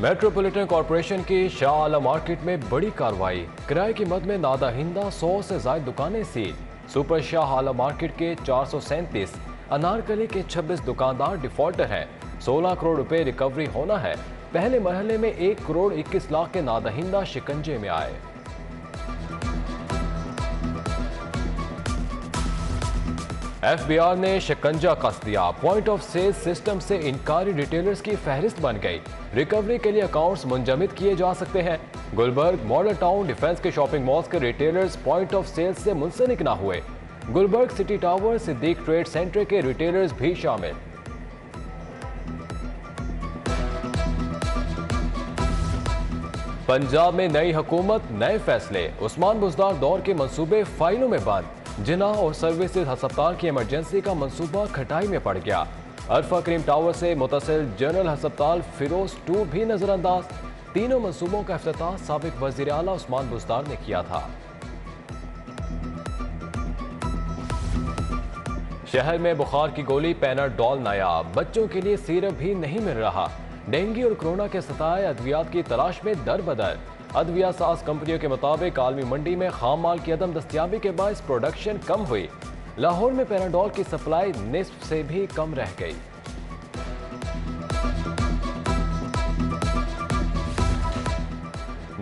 Metropolitan corporation की Shah Alam market में बड़ी कार्रवाई। किराए की मद में नादाहिंदा 100 से ज्यादा दुकानें seal. Super Shah Alam market के 437, अनारकली के 26 दुकानदार डिफॉल्टर हैं। 16 करोड़ रुपए रिकवरी होना है। पहले मरहले में 1 करोड़ 21 लाख के नादाहिंदा शिकंजे में आए। FBI ने शिकंजा कस दिया। पॉइंट ऑफ सेल सिस्टम से इनकारी रिटेलर्स की फहरिस्त बन गई। रिकवरी के लिए अकाउंट्स मुंजमद किए जा सकते हैं। गुलबर्ग, मॉडल टाउन, डिफेंस के शॉपिंग मॉल्स के रिटेलर्स पॉइंट ऑफ सेल से मुंसलिक ना हुए। Gulberg City Tower, Siddique Trade Centre के रिटेलर्स भी शामिल। पंजाब में नई हुकूमत, नए फैसले। उस्मान बुज़दार दौर के मंसूबे फाइलों में बंद। जिना और सर्विसेज अस्पताल की इमरजेंसी का मंसूबा खटाई में पड़ गया। अरफा करीम टावर से मुतसिल जनरल अस्पताल फिरोज 2 भी नजरअंदाज। तीनों मंसूबों का इफ्तिताह साबिक वजीर आला उस्मान बुज़दार ने किया था। शहर में बुखार की गोली पैनाडोल नायाब। बच्चों के लिए सिरप भी नहीं मिल रहा। डेंगू और कोरोना के सताए अद्वियात की तलाश में दर बदर। अद्विया साज कंपनियों के मुताबिक आलमी मंडी में खाम माल की अदम दस्तियाबी के बायस प्रोडक्शन कम हुई। लाहौर में पैनाडोल की सप्लाई निस्फ से भी कम रह गई।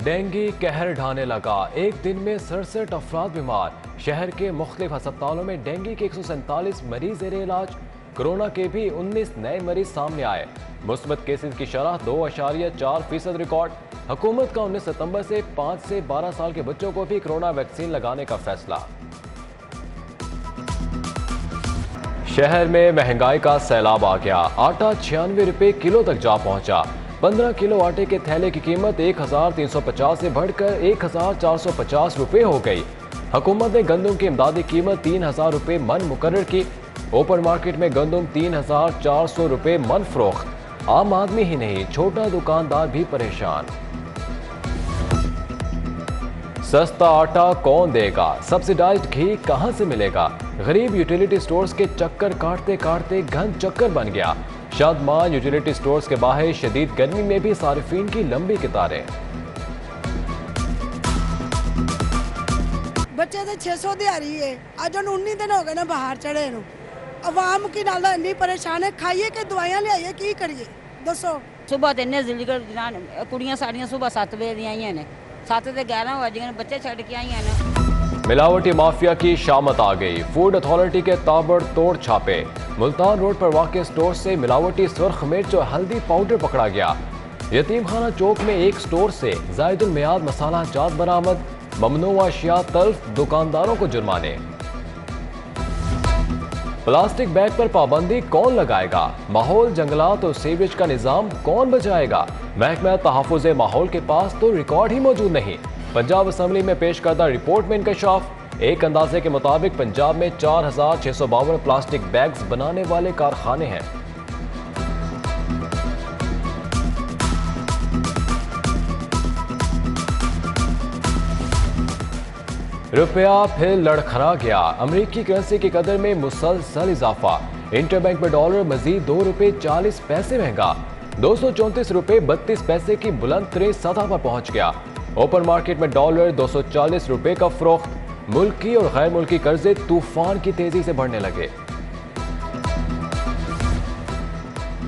डेंगू कहर ढाने लगा। एक दिन में 67 अफराद बीमार। शहर के मुख्तलिफ अस्पतालों में डेंगू के 147 मरीज जेर इलाज। कोरोना के भी 19 नए मरीज सामने आए। मुस्बत केसेस की शरह 2.4% रिकॉर्ड। हुकूमत का 19 सितंबर से 5 से 12 साल के बच्चों को भी कोरोना वैक्सीन लगाने का फैसला। शहर में महंगाई का सैलाब आ गया। आटा 96 रुपए किलो तक जा पहुंचा। 15 किलो आटे के थैले की कीमत 1350 से बढ़कर 1450 रुपए हो गई। हुकूमत ने गंदम की इमदादी कीमत 3000 रुपए मन मुकर्रर की। ओपन मार्केट में गंदम 3400 रुपए मन फरोख्त। आम आदमी ही नहीं, छोटा दुकानदार भी परेशान। सस्ता आटा कौन देगा? सब्सिडाइज्ड घी कहां से मिलेगा? गरीब यूटिलिटी स्टोर्स के चक्कर काटते काटते घन चक्कर बन गया। शादमान यूटिलिटी स्टोर्स के बाहर शदीद गर्मी में भी सारिफीन की लंबी कतारें। बच्चे तो 600 दिहाड़ी है। आज 19 दिन हो गए ना बाहर चढ़े नु। अवाम की नाल इन्नी परेशान है। खाइए कि दवाइयां लियाइए, की करिए दसो। सुबह तो इन्ने जल्दी कुड़ियां साड़ियां सुबह 7 बजे दी आईयां ने। 7 से 11 बज गए, बच्चे छड़ के आईयां ने। मिलावटी माफिया की शामत आ गई। फूड अथॉरिटी के ताबड़तोड़ छापे। मुल्तान रोड पर वाक़ स्टोर से मिलावटी सुर्ख मिर्च और हल्दी पाउडर पकड़ा गया। यतीम खाना चौक में एक स्टोर से जायदुल मियाद मसाला जात बरामद। ममनूआ अशिया तल्फ, दुकानदारों को जुर्माने। प्लास्टिक बैग पर पाबंदी कौन लगाएगा? माहौल, जंगलात और सीवरेज का निजाम कौन बचाएगा? महकमा तहफ़्फ़ुज़ माहौल के पास तो रिकॉर्ड ही मौजूद नहीं। पंजाब असम्बली में पेश करदा रिपोर्ट में इंकशाफ। एक अंदाजे के मुताबिक पंजाब में 4652 प्लास्टिक बैग्स बनाने वाले कारखाने हैं। रुपया फिर लड़खड़ा गया। अमरीकी करेंसी की कदर में मुसलसल इजाफा। इंटरबैंक में डॉलर मजीद 2 रुपए 40 पैसे महंगा। 234 रुपए 32 पैसे की बुलंद तरीन सतह पर पहुंच गया। ओपन मार्केट में डॉलर 240 रुपए का फरोख्त। मुल्की और गैर मुल्की कर्जे तूफान की तेजी से बढ़ने लगे।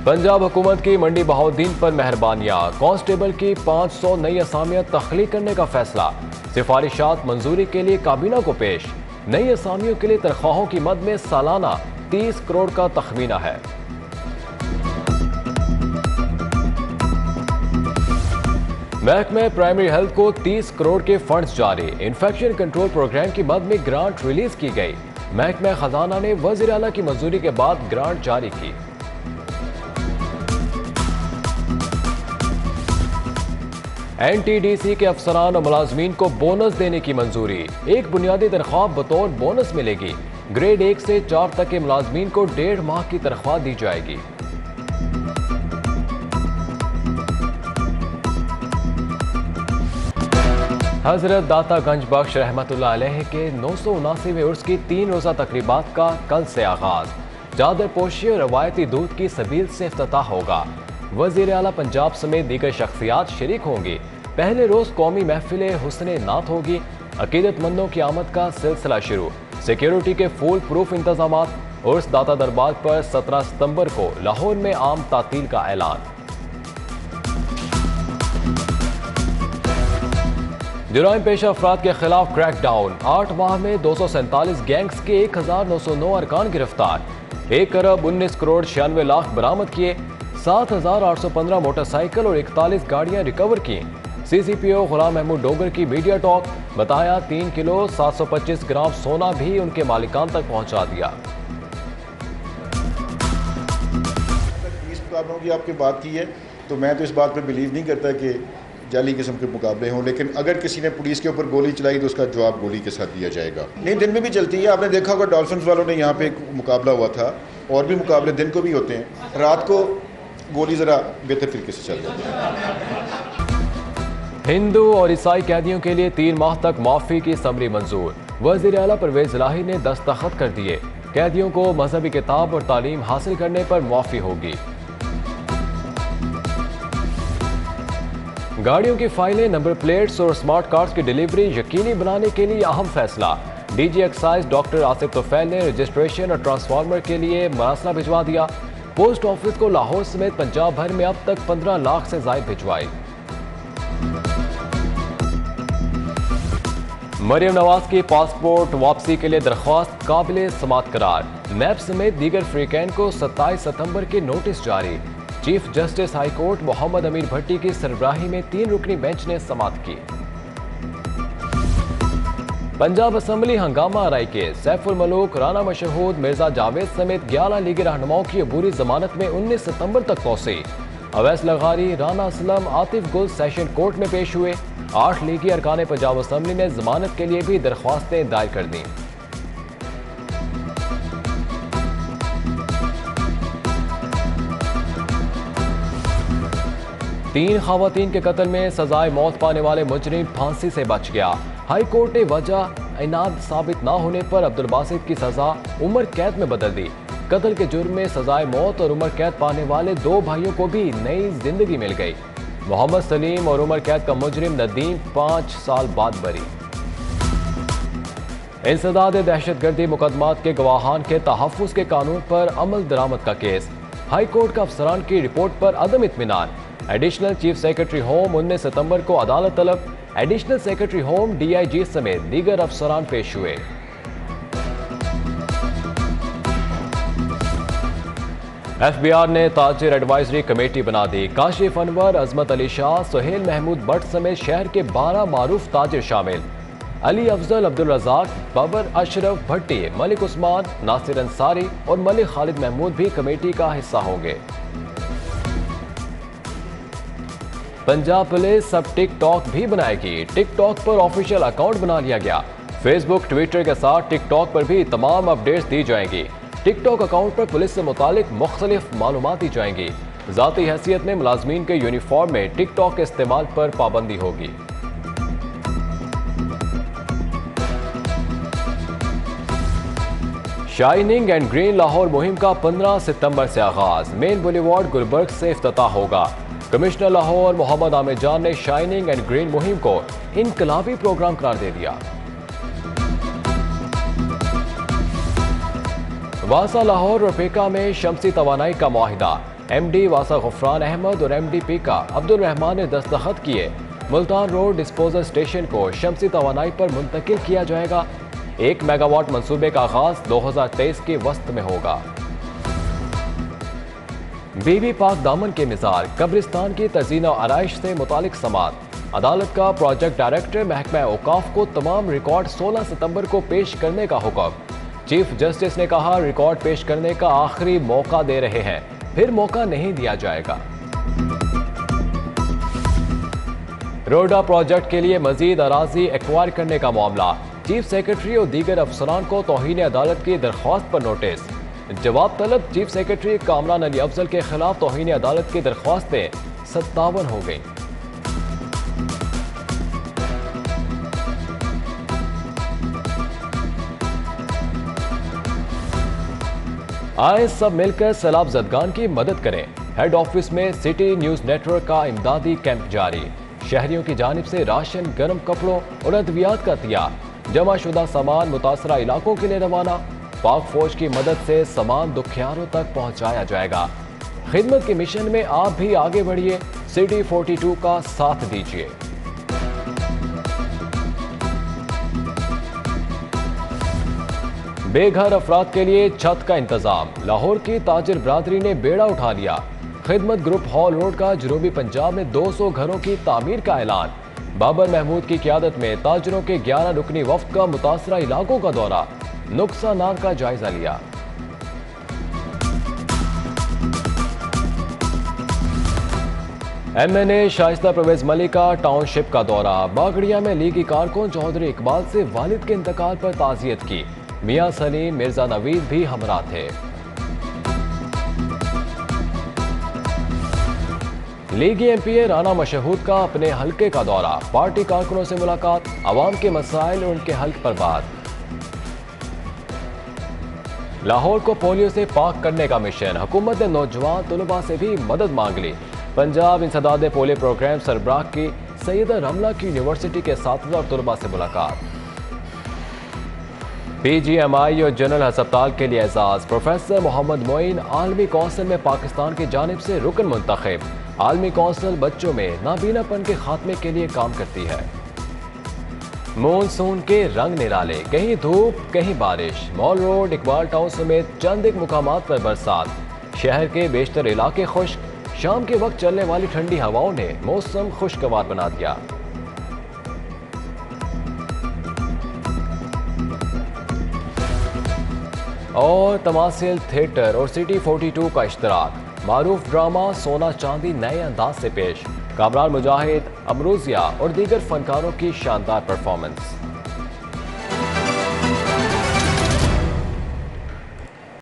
पंजाब हुकूमत की मंडी बहाउद्दीन पर मेहरबानियां। कांस्टेबल की 500 नई असामियां तख्लीक करने का फैसला। सिफारिशात मंजूरी के लिए काबीना को पेश। नई असामियों के लिए तनख्वाहों की मद में सालाना 30 करोड़ का तखमीना है। महकमे प्राइमरी हेल्थ को 30 करोड़ के फंड्स जारी। इन्फेक्शन कंट्रोल प्रोग्राम की मद में ग्रांट रिलीज की गई। महकमा खजाना ने वजीर आला की मंजूरी के बाद ग्रांट जारी की। NTDC के अफसरान और मुलाजमीन को बोनस देने की मंजूरी। एक बुनियादी तनख्वाह बतौर बोनस मिलेगी। ग्रेड 1 से 4 तक के मुलाजमीन को 1.5 माह की तनख्वाह दी जाएगी। हजरत दाता गंज बख्श रहमतुल्लाह अलैह के 979वें उर्स की 3 रोज़ा तकरीबात का कल से आगाज। चादर पोशी और रवायती दूध की सबील से इफ्तिताह होगा। वज़ीर आला पंजाब समेत दीगर शख्सियात शरीक होंगी। पहले रोज कौमी महफिल हुस्ने नात होगी। अकीदतमंदों की आमद का सिलसिला शुरू। सिक्योरिटी के फुल प्रूफ इंतजाम। उर्स दाता दरबार पर 17 सितंबर को लाहौर में आम तातील का ऐलान। जुराइम पेशा अफराद के खिलाफ क्रैकडाउन। 8 माह में 247 गैंग्स के 1909 अरकान गिरफ्तार। 1 अरब 19 करोड़ 96 लाख बरामद किए। 7815 मोटरसाइकिल और 41 गाड़ियां रिकवर की। CCPO गुलाम महमूद डोगर की मीडिया टॉक। बताया 3 किलो 725 ग्राम सोना भी उनके मालिकान तक पहुंचा दिया। पुलिस मुकाबलों की आपकी बात की है तो मैं तो इस बात पे बिलीव नहीं करता कि जाली किस्म के मुकाबले हों, लेकिन अगर किसी ने पुलिस के ऊपर गोली चलाई तो उसका जवाब गोली के साथ दिया जाएगा। नहीं, दिन में भी चलती है। आपने देखा होगा डॉल्फिन्स वालों ने यहाँ पे एक मुकाबला हुआ था, और भी मुकाबले दिन को भी होते हैं। रात को गोली ज़रा बेहतर तरीके से चल जाती है। हिंदू और ईसाई कैदियों के लिए 3 माह तक माफी की समरी मंजूर। वज़ीर आला परवेज इलाही ने दस्तखत कर दिए। कैदियों को मजहबी किताब और तालीम हासिल करने पर माफी होगी। गाड़ियों की फाइलें, नंबर प्लेट्स और स्मार्ट कार्ड्स की डिलीवरी यकीनी बनाने के लिए अहम फैसला। DG excise doctor Asif Tufail ने रजिस्ट्रेशन और ट्रांसफार्मर के लिए मरासला भिजवा दिया। पोस्ट ऑफिस को लाहौर समेत पंजाब भर में अब तक 15 लाख से ज्यादा भिजवाई। मरियम नवाज की पासपोर्ट वापसी के लिए दरख्वास्त काबिले समात करार। नैब समेत दीगर फ्रीकैन को 27 सितंबर के नोटिस जारी। Chief justice high court Mohammad Amir Bhatti की सरबराही में 3 रुकनी बेंच ने समात की। पंजाब असम्बली हंगामा आरई के सैफुल मलूक, राना मशहूद, मिर्जा जावेद समेत 11 लीगी रहनुमाओं की अबूरी जमानत में 19 सितंबर तक पहुंची। अवैस लगारी, राना असलम, आतिफ गुल सेशन कोर्ट में पेश हुए। 8 लीगी अरकान पंजाब असम्बली ने जमानत के लिए भी दरख्वास्तें दायर कर दी। तीन खवातीन के कत्ल में सजाए मौत पाने वाले मुजरिम फांसी से बच गया। हाई कोर्ट ने वजह इनाद साबित न होने पर अब्दुल बासित की सजा उम्र कैद में बदल दी। कत्ल के जुर्म में सजाए मौत और उम्र कैद पाने वाले 2 भाइयों को भी नई जिंदगी मिल गई। मोहम्मद सलीम और उम्र कैद का मुजरिम नदीम 5 साल बाद बरी। इंसदाद दहशतगर्दी मुकदमात के गवाहान के तहफ़्फ़ुज़ के कानून पर अमल दरामद का केस। हाई कोर्ट का अफसरान की रिपोर्ट पर अदम इत्मीनान। एडिशनल चीफ सेक्रेटरी होम 19 सितंबर को अदालत तलब। एडिशनल सेक्रेटरी होम, DIG समेत दीगर अफसरान पेश हुए। FBR ने ताजिर एडवाइजरी कमेटी बना दी। काशिफ अनवर, अजमत अली शाह, सुहेल महमूद भट्ट समेत शहर के 12 मारूफ ताजिर शामिल। अली अफजल, अब्दुल रज़ाक, बाबर अशरफ भट्टी, मलिक उस्मान, नासिर अंसारी और मलिक खालिद महमूद भी कमेटी का हिस्सा होंगे। पंजाब पुलिस अब टिकटॉक भी बनाएगी। टिकटॉक पर ऑफिशियल अकाउंट बना लिया गया। फेसबुक, ट्विटर के साथ टिकटॉक पर भी तमाम अपडेट्स दी जाएंगी। टिकटॉक अकाउंट पर पुलिस से मुतालिक मुख्तलिफ मालूमात दी जाएंगी। ज़ाती हैसियत में मुलाजमीन के यूनिफॉर्म में टिकटॉक के इस्तेमाल पर पाबंदी होगी। शाइनिंग एंड ग्रीन लाहौर मुहिम का 15 सितंबर से आगाज। मेन बुलेवार्ड गुलबर्ग से इफ्तिताह होगा। कमिश्नर लाहौर मोहम्मद आमिर जान ने शाइनिंग एंड ग्रीन मुहिम को इनकलाबी प्रोग्राम करार दे दिया। वासा लाहौर और पेका में शमसी तवानाई का मुआहिदा। MD वासा गफरान अहमद और MD पेका अब्दुल रहमान ने दस्तखत किए। मुल्तान रोड डिस्पोजल स्टेशन को शमसी तवानाई पर मुंतकिल किया जाएगा। 1 मेगावाट मंसूबे का आगाज 2023 के वस्त में होगा। बीबी पाक दामन के मिसाल कब्रिस्तान की तज़ीन और आराइश से मुतालिक समात। अदालत का प्रोजेक्ट डायरेक्टर महकमा औकाफ को तमाम रिकॉर्ड 16 सितंबर को पेश करने का हुक्म। चीफ जस्टिस ने कहा, रिकॉर्ड पेश करने का आखिरी मौका दे रहे हैं, फिर मौका नहीं दिया जाएगा। रोडा प्रोजेक्ट के लिए मजीद अराजी एक्वायर करने का मामला। चीफ सेक्रेटरी और दीगर अफसरान को तौहीन अदालत की दरख्वास्त पर नोटिस। जवाब तलब। चीफ सेक्रेटरी कामरान अली अफजल के खिलाफ तौहीन अदालत की दरख्वास्तें 57 हो गई। आए सब मिलकर सैलाब ज़दगान की मदद करें। हेड ऑफिस में सिटी न्यूज नेटवर्क का इमदादी कैंप जारी। शहरियों की जानिब से राशन, गर्म कपड़ों और अद्वियात का तैयार। जमाशुदा सामान मुतासरा इलाकों के लिए रवाना। पाक फौज की मदद से सामान दुखियारों तक पहुंचाया जाएगा। खिदमत के मिशन में आप भी आगे बढ़िए, सिटी 42 का साथ दीजिए। बेघर अफराद के लिए छत का इंतजाम। लाहौर की ताजिर बरादरी ने बेड़ा उठा लिया। खिदमत ग्रुप हॉल रोड का जनूबी पंजाब में 200 घरों की तामीर का ऐलान। बाबर महमूद की क़यादत में ताजरों के 11 रुकनी वफ्द का मुतासरा इलाकों का दौरा, नुकसानात का जायजा लिया। MNA शाइस्ता परवेज मलिक का टाउनशिप का दौरा। बागड़िया में लीगी कारकुन चौधरी इकबाल से वालिद के इंतकाल पर ताज़ियत की। मियां सलीम, मिर्जा नवीद भी हमरा थे। लीगी MPA राना मशहूद का अपने हलके का दौरा। पार्टी कारकुनों से मुलाकात, अवाम के मसाइल और उनके हल पर बात। लाहौर को पोलियो से पाक करने का मिशन। हुकूमत ने नौजवान तलबा से भी मदद मांग ली। पंजाब इंसदाद पोलियो प्रोग्राम सरबराह की सैयदा रमला की यूनिवर्सिटी के साथीदार और तलबा से मुलाकात। PGMI और जनरल अस्पताल के लिए एजाज। प्रोफेसर मोहम्मद मोइन आलमी कौंसिल में पाकिस्तान की जानिब से रुकन मुंतखब। आलमी कौंसिल बच्चों में नाबीनापन के खात्मे के लिए काम करती है। मॉनसून के रंग निराले, कहीं धूप कहीं बारिश। मॉल रोड, इकबाल टाउन समेत चंद एक मुकामात पर बरसात। शहर के बेशतर इलाके खुश्क। शाम के वक्त चलने वाली ठंडी हवाओं ने मौसम खुशगवार बना दिया। और तमासिल थिएटर और सिटी 42 का इश्तराक। मारूफ ड्रामा सोना चांदी नए अंदाज से पेश। कामरान मुजाहिद, अमरूजिया और दीगर फनकारों की शानदार परफॉर्मेंस।